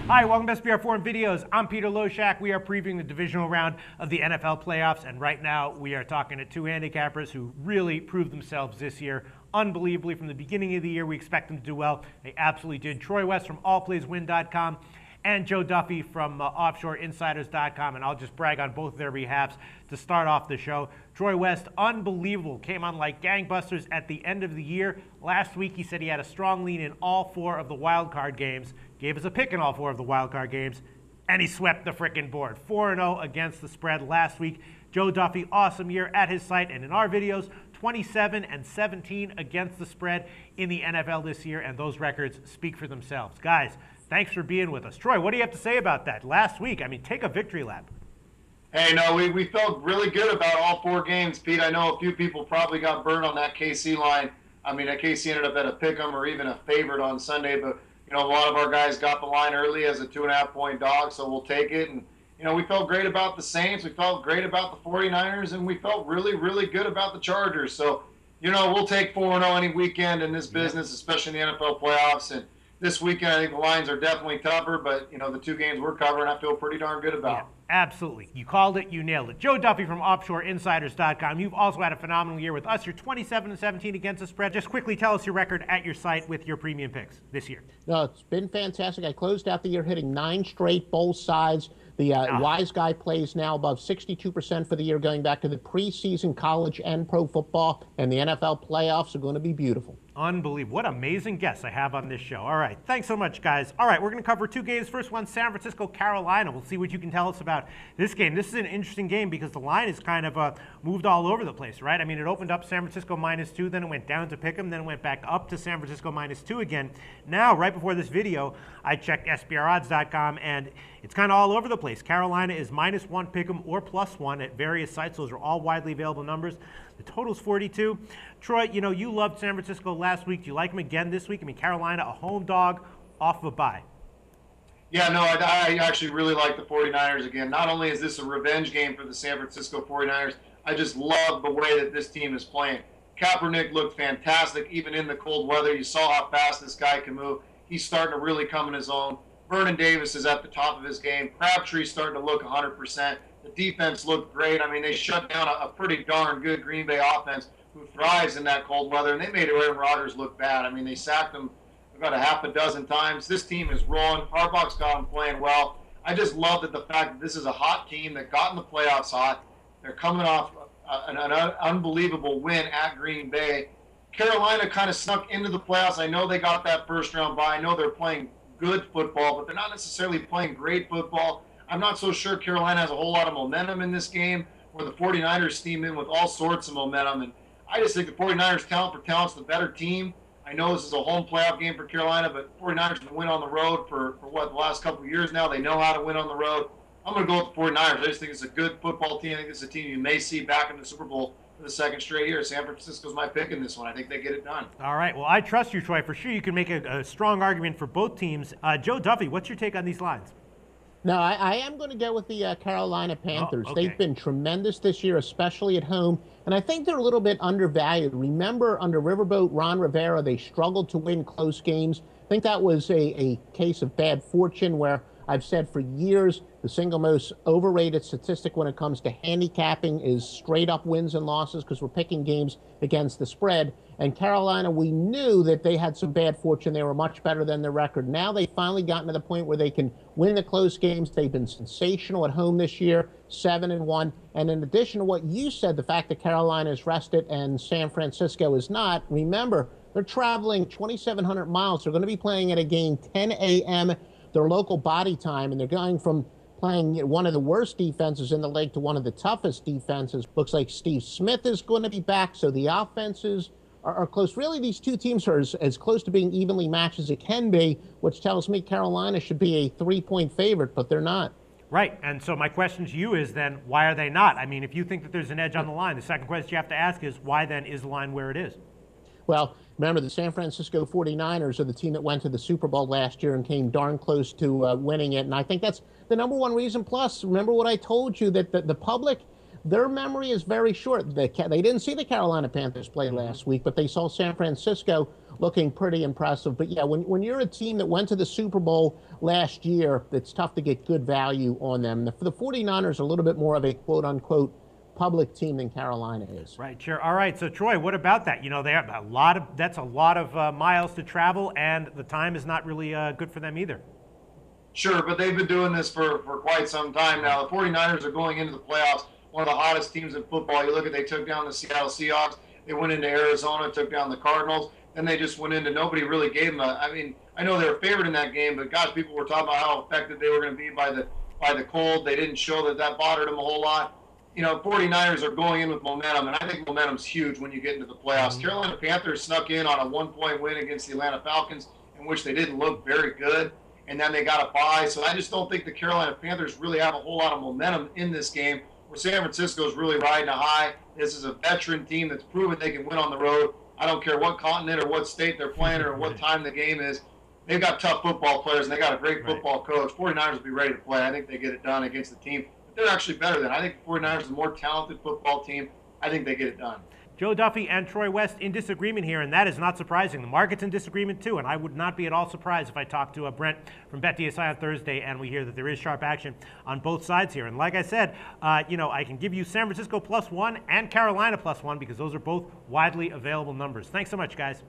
Hi, welcome to SBR Forum Videos. I'm Peter Loshak. We are previewing the divisional round of the NFL playoffs, and right now we are talking to two handicappers who really proved themselves this year unbelievably. From the beginning of the year, we expect them to do well. They absolutely did. Troy West from allplayswin.com and Joe Duffy from offshoreinsiders.com, and I'll just brag on both of their behalves to start off the show. Troy West, unbelievable, came on like gangbusters at the end of the year. Last week he said he had a strong lead in all four of the wild card games, gave us a pick in all four of the wild card games, and he swept the frickin' board. 4-0 against the spread last week. Joe Duffy, awesome year at his site and in our videos, 27-17 against the spread in the NFL this year, and those records speak for themselves. Guys, thanks for being with us. Troy, what do you have to say about that? Last week, I mean, take a victory lap. Hey, no, we felt really good about all four games, Pete. I know a few people probably got burned on that KC line. I mean, that KC ended up at a pick'em or even a favorite on Sunday, but, you know, a lot of our guys got the line early as a 2.5-point dog, so we'll take it. And, you know, we felt great about the Saints. We felt great about the 49ers, and we felt really, really good about the Chargers. So, you know, we'll take 4-0 any weekend in this business, especially in the NFL playoffs. And this weekend, I think the lines are definitely tougher, but, you know, the two games we're covering, I feel pretty darn good about. Yeah, absolutely. You called it. You nailed it. Joe Duffy from offshoreinsiders.com. You've also had a phenomenal year with us. You're 27-17 against the spread. Just quickly tell us your record at your site with your premium picks this year. No, it's been fantastic. I closed out the year hitting 9 straight, both sides. The wise guy plays now above 62% for the year, going back to the preseason college and pro football, and the NFL playoffs are going to be beautiful. Unbelievable. What amazing guests I have on this show. All right. Thanks so much, guys. All right, we're going to cover two games. First one, San Francisco, Carolina. We'll see what you can tell us about this game. This is an interesting game because the line is kind of moved all over the place, right? I mean, it opened up San Francisco -2, then it went down to Pick'em, then it went back up to San Francisco -2 again. Now, right before this video, I checked SBRodds.com, and it's kind of all over the place. Carolina is -1 Pick'em or +1 at various sites. Those are all widely available numbers. The total's 42. Troy, you know, you loved San Francisco last week. Do you like them again this week? I mean, Carolina, a home dog off of a bye. Yeah, no, I actually really like the 49ers again. Not only is this a revenge game for the San Francisco 49ers, I just love the way that this team is playing. Kaepernick looked fantastic, even in the cold weather. You saw how fast this guy can move. He's starting to really come in his own. Vernon Davis is at the top of his game. Crabtree's starting to look 100%. The defense looked great. I mean, they shut down a pretty darn good Green Bay offense who thrives in that cold weather, and they made Aaron Rodgers look bad. I mean, they sacked him about a half a dozen times. This team is rolling. Harbaugh's got them playing well. I just love that the fact that this is a hot team that got in the playoffs hot. They're coming off an unbelievable win at Green Bay. Carolina kind of snuck into the playoffs. I know they got that first-round bye. I know they're playing good football, but they're not necessarily playing great football. I'm not so sure Carolina has a whole lot of momentum in this game, where the 49ers steam in with all sorts of momentum. And I just think the 49ers, talent for talent's the better team. I know this is a home playoff game for Carolina, but 49ers can win on the road for what, the last couple of years now. They know how to win on the road. I'm going to go with the 49ers. I just think it's a good football team. I think it's a team you may see back in the Super Bowl for the second straight year. San Francisco's my pick in this one. I think they get it done. All right. Well, I trust you, Troy. For sure, you can make a strong argument for both teams. Joe Duffy, what's your take on these lines? No, I am going to go with the Carolina Panthers. Oh, okay. They've been tremendous this year, especially at home, and I think they're a little bit undervalued. Remember, under Riverboat Ron Rivera, they struggled to win close games. I think that was a case of bad fortune, where I've said for years the single most overrated statistic when it comes to handicapping is straight-up wins and losses, because we're picking games against the spread. And Carolina, we knew that they had some bad fortune. They were much better than their record. Now they've finally gotten to the point where they can win the close games. They've been sensational at home this year, 7-1. And in addition to what you said, the fact that Carolina is rested and San Francisco is not, remember, they're traveling 2,700 miles. They're going to be playing at a game 10 a.m., their local body time, and they're going from playing one of the worst defenses in the league to one of the toughest defenses. Looks like Steve Smith is going to be back, so the offenses are close. Really, these two teams are as close to being evenly matched as it can be, which tells me Carolina should be a 3-point favorite, but they're not. Right, and so my question to you is then, why are they not? I mean, if you think that there's an edge on the line, the second question you have to ask is, why then is the line where it is? Well, remember, the San Francisco 49ers are the team that went to the Super Bowl last year and came darn close to winning it, and I think that's the number one reason. Plus, remember what I told you, that the public, their memory is very short. They didn't see the Carolina Panthers play last week, but they saw San Francisco looking pretty impressive. But yeah, when you're a team that went to the Super Bowl last year, it's tough to get good value on them. For the 49ers, a little bit more of a quote unquote public team than Carolina is. Right, sure. All right, so Troy, what about that? You know, they have that's a lot of miles to travel, and the time is not really good for them either. Sure, but they've been doing this for quite some time now. The 49ers are going into the playoffs, one of the hottest teams in football. You look at, they took down the Seattle Seahawks. They went into Arizona, took down the Cardinals. Then they just went into, nobody really gave them I mean, I know they were favored in that game, but gosh, people were talking about how effective they were going to be by the cold. They didn't show that bothered them a whole lot. You know, 49ers are going in with momentum, and I think momentum's huge when you get into the playoffs. Mm-hmm. Carolina Panthers snuck in on a 1-point win against the Atlanta Falcons, in which they didn't look very good, and then they got a bye. So I just don't think the Carolina Panthers really have a whole lot of momentum in this game, where San Francisco's really riding a high. This is a veteran team that's proven they can win on the road. I don't care what continent or what state they're playing or what time the game is. They've got tough football players, and they got a great football coach. 49ers will be ready to play. I think they get it done against the team. But they're actually better than. I think the 49ers is a more talented football team. I think they get it done. Joe Duffy and Troy West in disagreement here, and that is not surprising. The market's in disagreement too, and I would not be at all surprised if I talked to Brent from BetDSI on Thursday and we hear that there is sharp action on both sides here. And like I said, you know, I can give you San Francisco +1 and Carolina +1 because those are both widely available numbers. Thanks so much, guys.